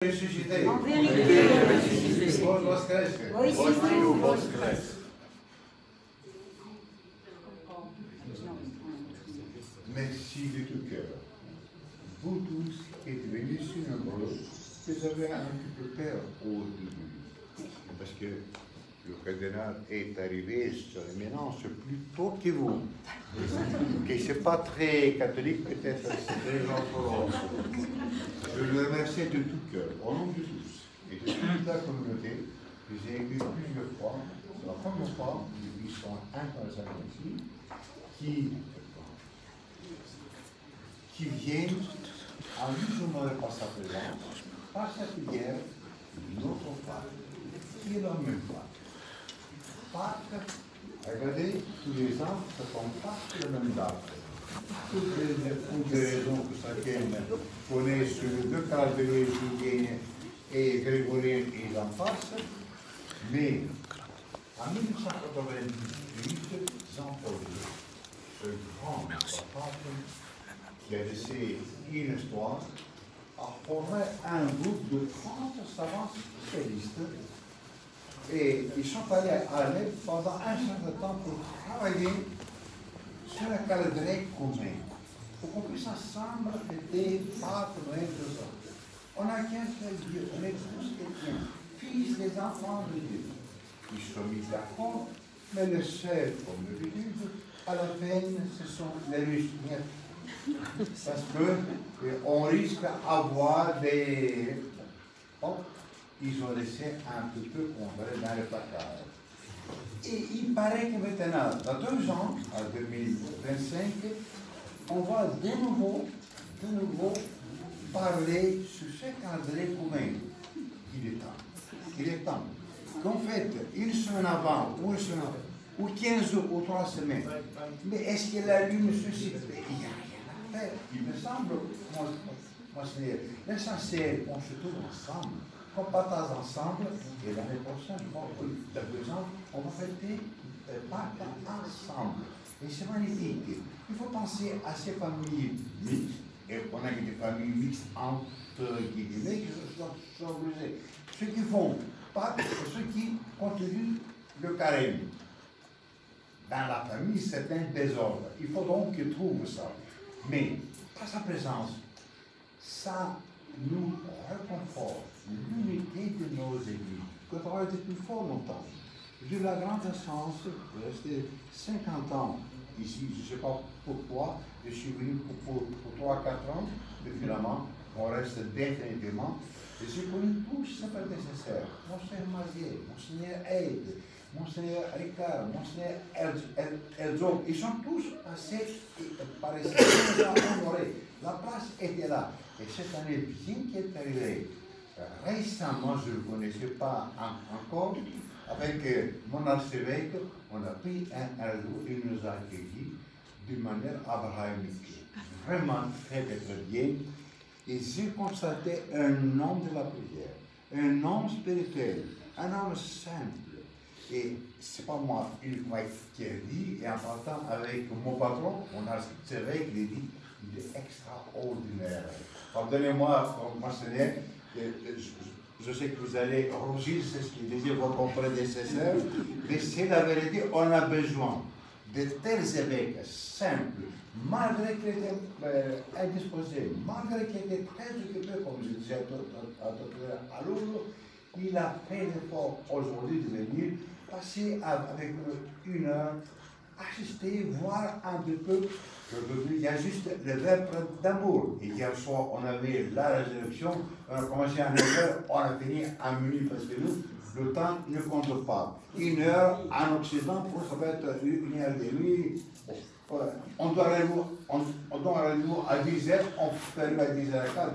Ressuscité. En vérité, Vos voskres. Merci de tout cœur. Vous tous qui êtes venus si nombreux, vous avez un petit peu peur au début. Parce que le cardinal est arrivé sur l'éminence plus tôt que vous. Que ce n'est pas très catholique, peut-être, c'est très orthodoxe. Je le remercie de tout cœur, au nom de tous et de toute la communauté. Je vous ai écrit plusieurs fois, c'est la première fois depuis son incarnation ici, qui viennent en nous par sa présence, par sa prière, notre Père, qui est le même Père. Pâques, regardez, tous les ans, ce sont Pâques le même date. Toutes les raisons que chacun connaît sur le deux calendriers juliens et grégoriens, ils en passent. Mais en 1998, Jean-Paul II, ce grand pape qui a laissé une histoire, a formé un groupe de 30 savants spécialistes. Et ils sont allés à l'aide pendant un certain temps pour travailler sur le calendrier commun, pour qu'on puisse ensemble fêter Pâques, Noël, tout ça. On n'a qu'un seul Dieu, on est tous chrétiens, fils des enfants de Dieu. Ils sont mis d'accord, mais le seul, comme d'habitude, à la fin, ce sont les Russes. Parce qu'on risque d'avoir des... Oh, ils ont laissé un petit peu combler dans le placard. Et il paraît que maintenant, dans 2 ans, en 2025, on va de nouveau parler sur ce calendrier commun. Il est temps. Qu'en fait, une semaine avant, ou 15 jours, ou 3 semaines, mais est-ce que la lune se situe? Il n'y a rien à faire. Il me semble, l'essentiel, on se trouve ensemble. On partage ensemble, et l'année prochaine, dans 2 ans, on va fêter Pâques ensemble. Et c'est magnifique. Il faut penser à ces familles mixtes, et on a des familles mixtes entre guillemets qui sont obligés. Ceux qui font Pâques, ceux qui continuent le carême. Dans la famille, c'est un désordre. Il faut donc qu'ils trouvent ça. Mais, par sa présence, ça nous réconforte l'unité de nos églises, que travaille depuis fort longtemps. J'ai eu la grande chance de rester 50 ans ici, je ne sais pas pourquoi, je suis venu pour 3-4 ans, mais finalement, on reste définitivement. Et j'ai connu tous ces prédécesseurs, Monseigneur Mazier, Monseigneur Aide, Monseigneur Ricard, Monseigneur Herzog, ils sont tous passés par ici, ils ont honoré. La place était là. Et cette année, bien qui est arrivé, récemment, je ne le connaissais pas encore, avec mon archevêque, on a pris un jour, il nous a accueillis d'une manière abrahamique. Vraiment très bien. Et j'ai constaté un homme de la prière, un homme spirituel, un homme simple. Et c'est pas moi uniquement qui ai dit, et en partant avec mon patron, mon archevêque, il dit, il est extraordinaire. Pardonnez-moi, Monseigneur, je sais que vous allez rougir, c'est ce qu'il disait votre prédécesseur, mais c'est la vérité, on a besoin de tels évêques simples, malgré qu'ils étaient indisposés, malgré qu'ils étaient très occupés, comme je disais à Lourdes, il a fait l'effort aujourd'hui de venir passer avec 1 heure, assister, voir un petit peu. Aujourd'hui, il y a juste le verbe d'amour. Et hier soir, on avait la résurrection, on a commencé à 9 heures, on a fini à minuit, parce que nous, le temps ne compte pas. 1 heure en Occident, pour ça va être 1 heure de nuit. On doit aller à 10 heures, on peut aller à 10 heures.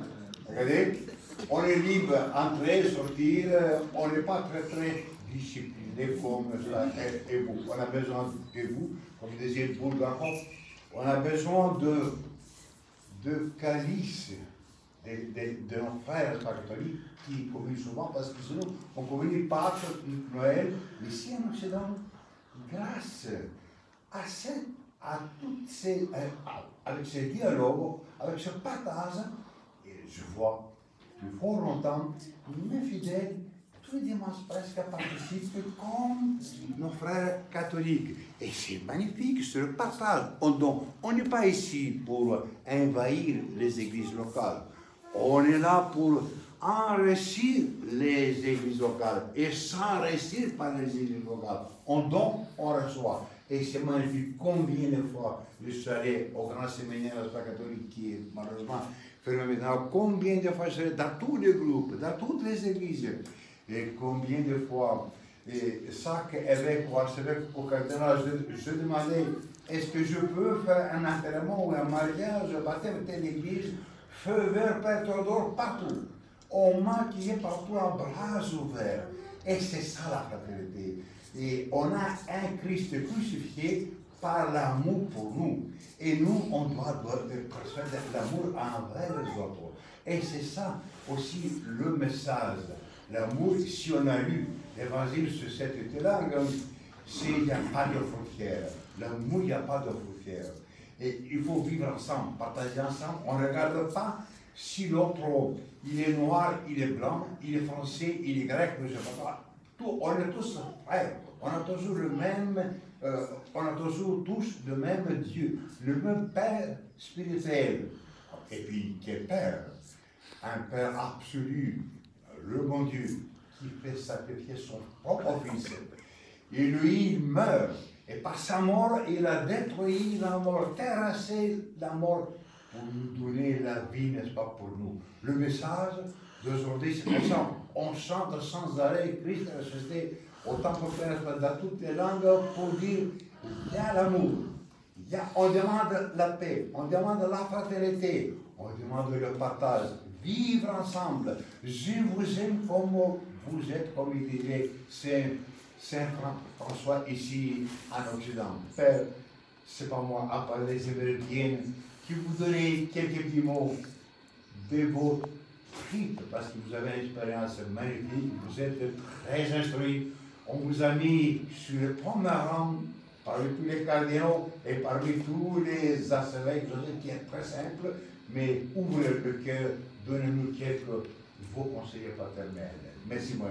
Regardez, on est libre, entrer, sortir, on n'est pas très discipliné comme ça et vous. On a besoin de vous, comme disait Bulgakov, on a besoin de calices de nos frères catholiques qui communient souvent, parce que sinon, on communie Pâques, Noël, mais ici en Occident, grâce avec ces dialogues, avec ce partage, et je vois depuis fort longtemps, mes fidèles, tous les dimanches presque, participent comme nos frères catholiques. Et c'est magnifique, c'est le partage. On n'est pas ici pour envahir les églises locales. On est là pour enrichir les églises locales et s'enrichir par les églises locales. On donne, on reçoit. Et c'est magnifique. Combien de fois je suis allé au grand séminaire catholique qui est malheureusement fermé maintenant. Combien de fois je suis allé dans tous les groupes, dans toutes les églises. Et combien de fois chaque évêque ou archevêque ou cardinal, je demandais, est-ce que je peux faire un enterrement ou un mariage, un baptême, telle église, feu vert, Père Théodore, partout. On m'a qui est partout en bras ouverts. Et c'est ça la fraternité. Et on a un Christ crucifié par l'amour pour nous. Et nous, on doit transmettre l'amour envers les autres. Et c'est ça aussi le message. L'amour, si on a lu l'évangile sur cette langue, il n'y a pas de frontières. L'amour, il n'y a pas de frontières. Et il faut vivre ensemble, partager ensemble. On ne regarde pas si l'autre, il est noir, il est blanc, il est français, il est grec, je ne sais pas. Tout, on est tous frères. On a toujours le même, on a toujours tous le même Dieu, le même Père spirituel. Et puis, quel Père? Un Père absolu, le bon Dieu, qui fait sacrifier son propre Fils. Et lui, il meurt. Et par sa mort, il a détruit la mort, terrassé la mort, pour nous donner la vie, n'est-ce pas, pour nous. Le message d'aujourd'hui, c'est comme ça. On chante sans arrêt Christ est ressuscité. Autant pour faire dans toutes les langues pour dire il y a l'amour. On demande la paix, on demande la fraternité, on demande le partage, vivre ensemble. Je vous aime comme vous êtes, comme il disait Saint François ici en Occident. Père, c'est pas moi, à part les Américaines, qui vous donnez quelques petits mots de vos tripes, parce que vous avez une expérience magnifique, vous êtes très instruits. On vous a mis sur le premier rang parmi tous les cardinaux et parmi tous les archevêques, qui est très simple, mais ouvrez le cœur, donnez-nous quelques vos conseillers paternels. Merci, mon